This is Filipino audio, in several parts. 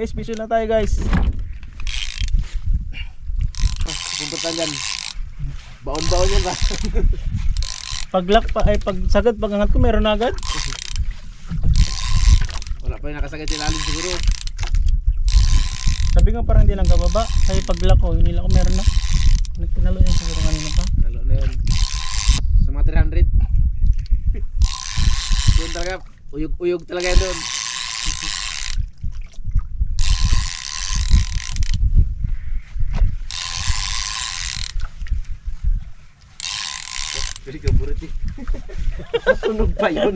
Guys, bisyo na tayo guys. Pupuntan dyan. Baon-baon yan ba? Paglak pa ay pag sagad pag angat ko meron na agad. Wala pa yung nakasagad yung lalim siguro. Sabi nga parang hindi lang kababa. Ay paglak ko, hindi lang ko meron na. Nagtinalo yan siguro kanina pa. Lalo na yun. Sa mga 300. Doon talaga. Uyog talaga yan doon. Very kaburit eh. Tunog pa yun.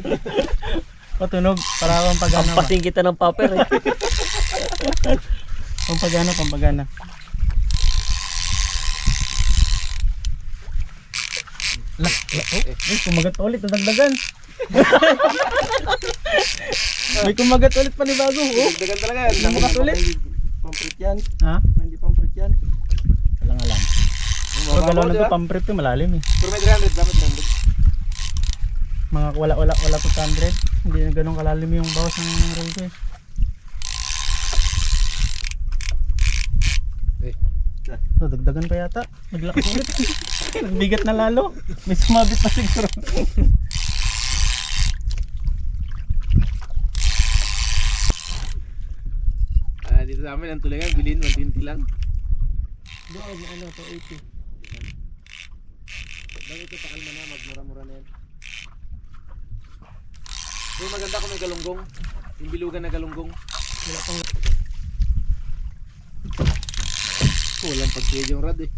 Patunog para akong pagana ba. Pampasing kita ng paper eh. Pampagana. May kumagat ulit, nadagdagan. May kumagat ulit pa ni bago. Oh. Dagdagan talaga yan. Kumagat ulit. Pamprit yan. Ha? Hindi pamprit yan. Walang alam. Pag galaw na ito, pamprit ito, malalim eh. Pero may 300, dapat 300. Mga wala to 100. Hindi na ganun kalalim yung bawas ng rose eh. So, dagdagan pa yata. Naglak ulit. Nagbigat na lalo. May sumabit pa siguro. Dito sa amin ang tulingan, bilhin 120 lang. Doon na ano, 280. Bakit ito pakalma na, magmura-mura na yan. Pero maganda kung may galunggong. Yung bilugan na galunggong. Wala pang Walang pag-tuwid yung rad eh.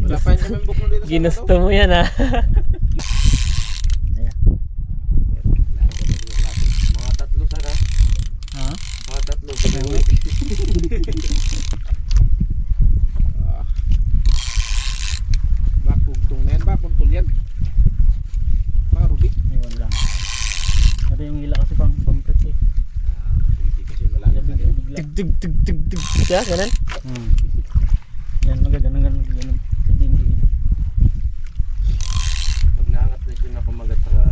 Wala pa yung kamembok nun dito sa ginusto mo yan ha. mga tatlo sana. Ha? Mga tatlo sa uwi. Bakugtong na yan ba? Kuntol yan. Mga rubi. Ewan lang. Pero yung hila kasi pang pamprit eh. Hindi kasi malalim na yan. Bigla. Tig. Kaya ganun. Yan, ganun. Hindi. Pag naangat na siya na kumagat sa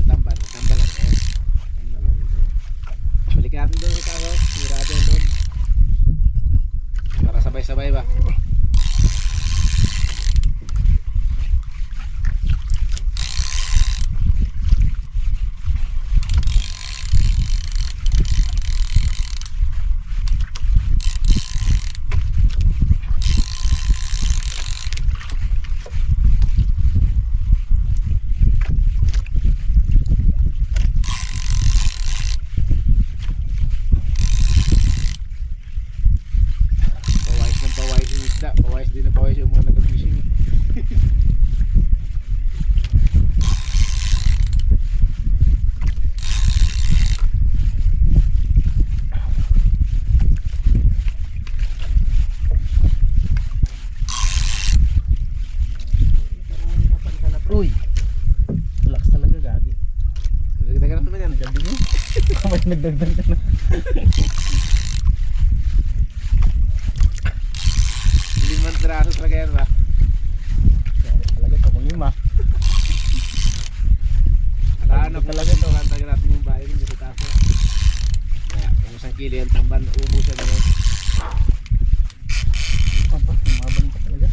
tamban lang eh. Balik natin doon sa tao, mirado doon. Para sabay-sabay ba? Pawais din na pawais yung mga nag-fishing. Uy! Relax talaga gagi. Dagdagan naman yan. Gabi mo. Kapag nagdagdag ka na. 5 piraso talaga yan ba? Kaya talaga ito kung 5. Ano talaga ito? Tagal natin yung bahay ng dito taso. Kaya kung 1 kilo yung tamban, ubusan naman. Umabang pa talaga.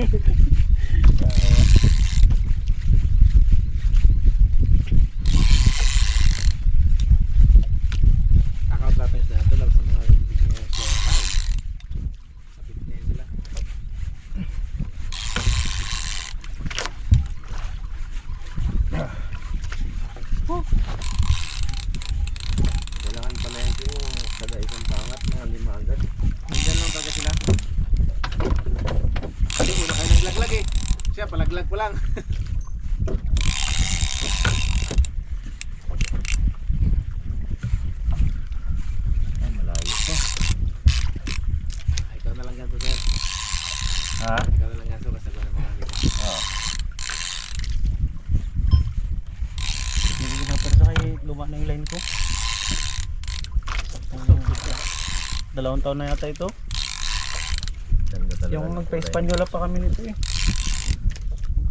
Account natin sa ito lang sa mga bibigyan sa time. Kapit na yun sila. Kailangan pala yung kada isang pangat mga 5 agad. Nandyan lang talaga sila. Kasi una kayo naglaglag eh. Siya palaglag pa lang. Ay, malayo pa. Ay, ikaw na lang ganito sir. Ha? Ikaw na lang ganito basta ko na marami. Oo. Hindi ko na persa kay luma na yung line ko. 2 taon na yata ito. Ganda talaga Yung ng nagpa-Espanyola pa kami nito eh.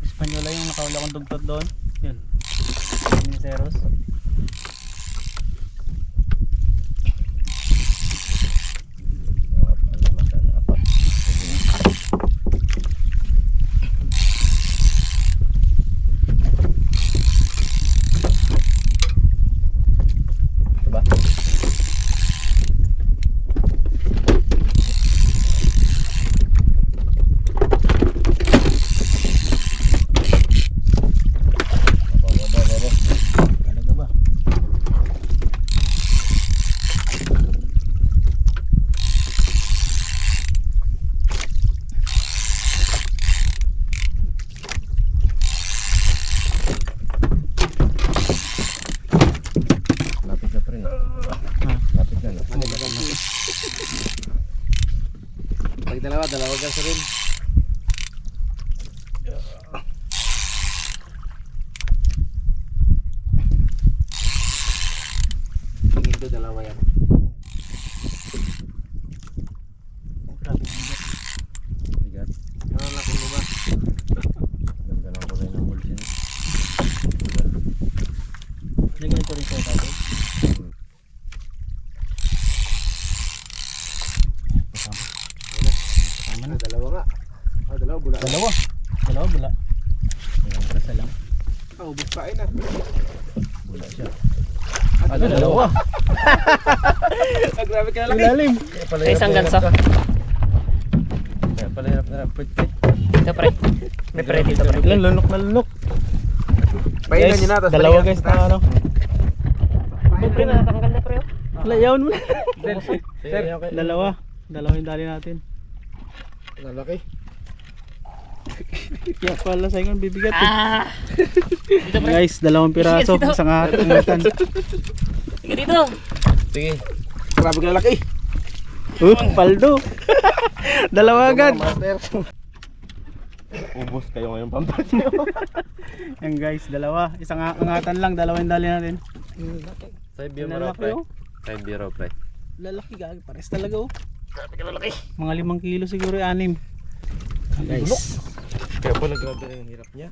Espanyola yung nakawala kong dugtot doon. Yun. Miniseros. kulay. Alamat na apat. Diba? Baba. Talaga ba? Lapit na pa rin. Lapit na. No? Pag dalawa gas rin. Tingin ko dalawa yan. Grabe. Bigat. Ano lang kung luma. Ganda ng kulay ng bulsin. Lagyan ito rin sa tatay. Kasama na. Dalawa nga. Dalawa bula. Dalawa. Dalawa bula. Ayan, presa lang. Ubus pa na. Wala siya. Dalawa. Grabe ka lang. Ilalim. Ay, isang ganso. Kaya pala hirap na rapid. Ito pre. May pre dito pre. Ilan lunok na lunok. Painan nyo na. tapos Dalawa balikan guys sa taas. na ano. May pre na natanggal na pre. Layawan mo na. Sir, Dalawa. Dalawa yung dali natin. Nalaki. Kaya pala sa inyo bibigat eh. Ah! Dito pre. Guys, dalawang piraso. Dito. Isang atong matan. Sige dito. sige. Grabe ka laki. Paldo. Dalawa agad. Master. Ubus kayo ngayon pampas nyo. Yan guys, dalawa. Isang angatan lang. Dalawa yung dali natin. Side Ang lalaki oh. Side biro pre. Lalaki gag. Pares talaga oh. Grabe ka lalaki. Mga 5 kilo siguro 6. Guys. Kaya pala grabe na yung hirap niya.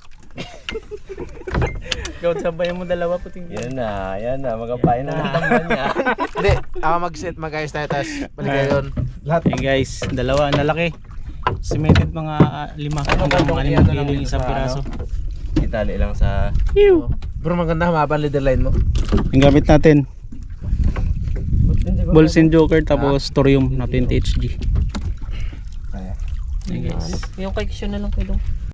Ikaw sabayan mo dalawa puting. Yan na. Magapain na ng tamban niya. Hindi. Mag-ayos tayo. Tapos balik yun. Lahat. Hey guys, dalawa. Ang lalaki. Estimated mga 5 hanggang mga 5 kilo yung isang piraso. Itali lang sa... Ew. Bro, maganda humaba ang leader line mo. Ang gamit natin. Bolsin Joker tapos Thorium na 20 HG. Kaya. Hey guys. Yung kay Kisyon na lang kayo.